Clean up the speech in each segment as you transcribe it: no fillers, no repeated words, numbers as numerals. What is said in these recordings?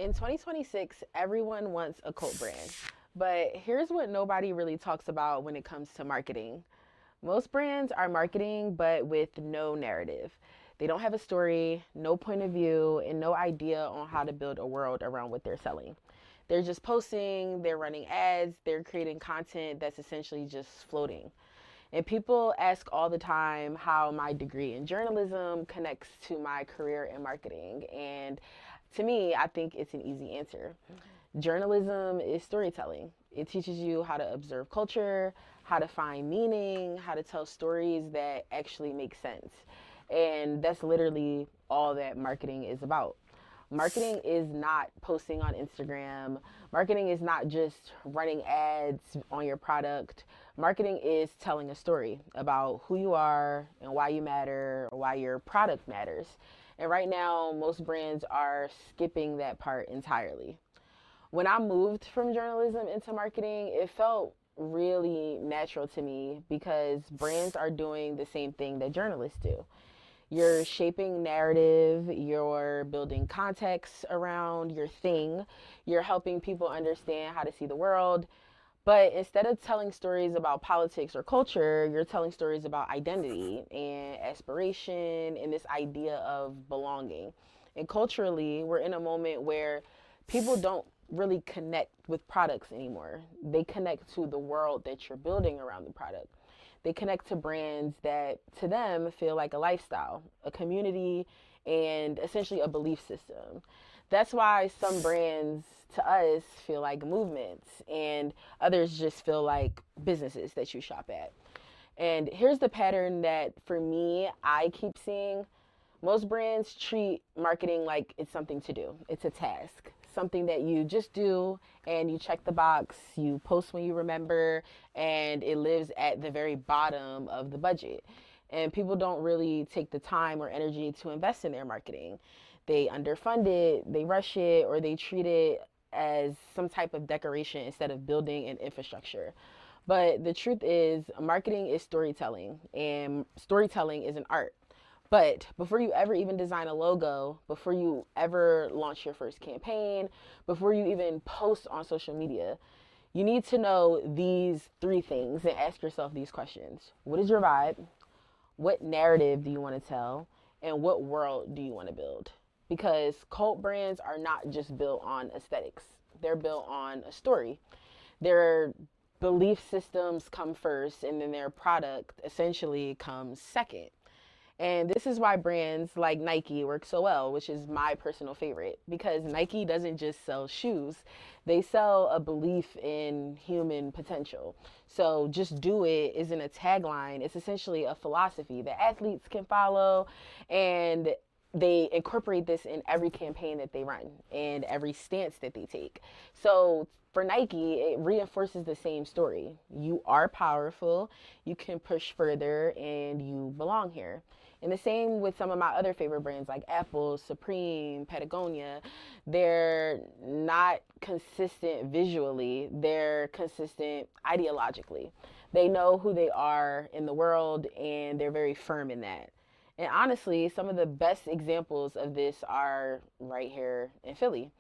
In 2026, everyone wants a cult brand. But here's what nobody really talks about when it comes to marketing. Most brands are marketing, but with no narrative. They don't have a story, no point of view, and no idea on how to build a world around what they're selling. They're just posting, they're running ads, they're creating content that's essentially just floating. And people ask all the time how my degree in journalism connects to my career in marketing. And to me, I think it's an easy answer. Journalism is storytelling. It teaches you how to observe culture, how to find meaning, how to tell stories that actually make sense. And that's literally all that marketing is about. Marketing is not posting on Instagram. Marketing is not just running ads on your product. Marketing is telling a story about who you are and why you matter, or why your product matters. And right now, most brands are skipping that part entirely. When I moved from journalism into marketing, it felt really natural to me because brands are doing the same thing that journalists do. You're shaping narrative, you're building context around your thing, you're helping people understand how to see the world. But instead of telling stories about politics or culture, you're telling stories about identity and aspiration and this idea of belonging. And culturally, we're in a moment where people don't really connect with products anymore. They connect to the world that you're building around the product. They connect to brands that to them feel like a lifestyle, a community, and essentially a belief system. That's why some brands to us feel like movements and others just feel like businesses that you shop at. And here's the pattern that for me, I keep seeing. Most brands treat marketing like it's something to do. It's a task, something that you just do and you check the box, you post when you remember, and it lives at the very bottom of the budget. And people don't really take the time or energy to invest in their marketing. They underfund it, they rush it, or they treat it as some type of decoration instead of building an infrastructure. But the truth is, marketing is storytelling, and storytelling is an art. But before you ever even design a logo, before you ever launch your first campaign, before you even post on social media, you need to know these three things and ask yourself these questions. What is your vibe? What narrative do you want to tell? And what world do you want to build? Because cult brands are not just built on aesthetics, they're built on a story. Their belief systems come first, and then their product essentially comes second. And this is why brands like Nike work so well, which is my personal favorite, because Nike doesn't just sell shoes, they sell a belief in human potential. So just do it isn't a tagline, it's essentially a philosophy that athletes can follow, and they incorporate this in every campaign that they run and every stance that they take. So for Nike, it reinforces the same story. You are powerful, you can push further, and you belong here. And the same with some of my other favorite brands like Apple, Supreme, Patagonia. They're not consistent visually, they're consistent ideologically. They know who they are in the world and they're very firm in that. And honestly, some of the best examples of this are right here in Philly.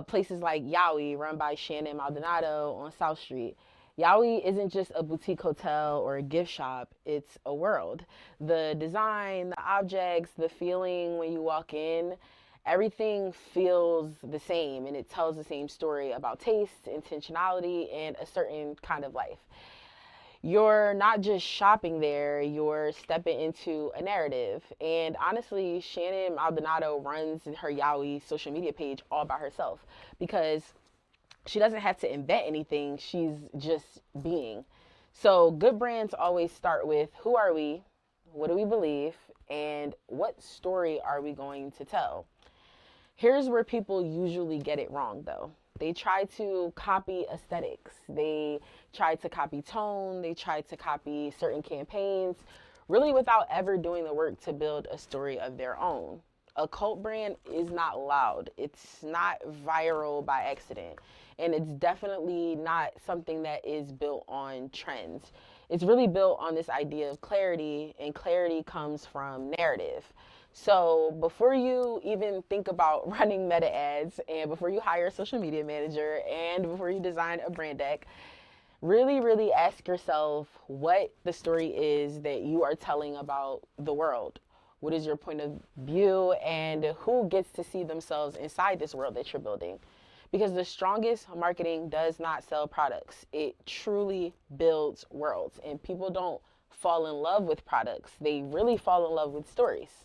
Places like Yowie, run by Shannon Maldonado on South Street. Yowie isn't just a boutique hotel or a gift shop, it's a world. The design, the objects, the feeling when you walk in, everything feels the same and it tells the same story about taste, intentionality, and a certain kind of life. You're not just shopping there, you're stepping into a narrative. And honestly, Shannon Maldonado runs her Yowie social media page all by herself because she doesn't have to invent anything, she's just being. So, good brands always start with who are we, what do we believe, and what story are we going to tell? Here's where people usually get it wrong, though. They try to copy aesthetics. They try to copy tone. They try to copy certain campaigns, really without ever doing the work to build a story of their own. A cult brand is not loud. It's not viral by accident. And it's definitely not something that is built on trends. It's really built on this idea of clarity, and clarity comes from narrative. So before you even think about running meta ads, and before you hire a social media manager, and before you design a brand deck, really, really ask yourself what the story is that you are telling about the world. What is your point of view, and who gets to see themselves inside this world that you're building? Because the strongest marketing does not sell products, it truly builds worlds. And people don't fall in love with products, they really fall in love with stories.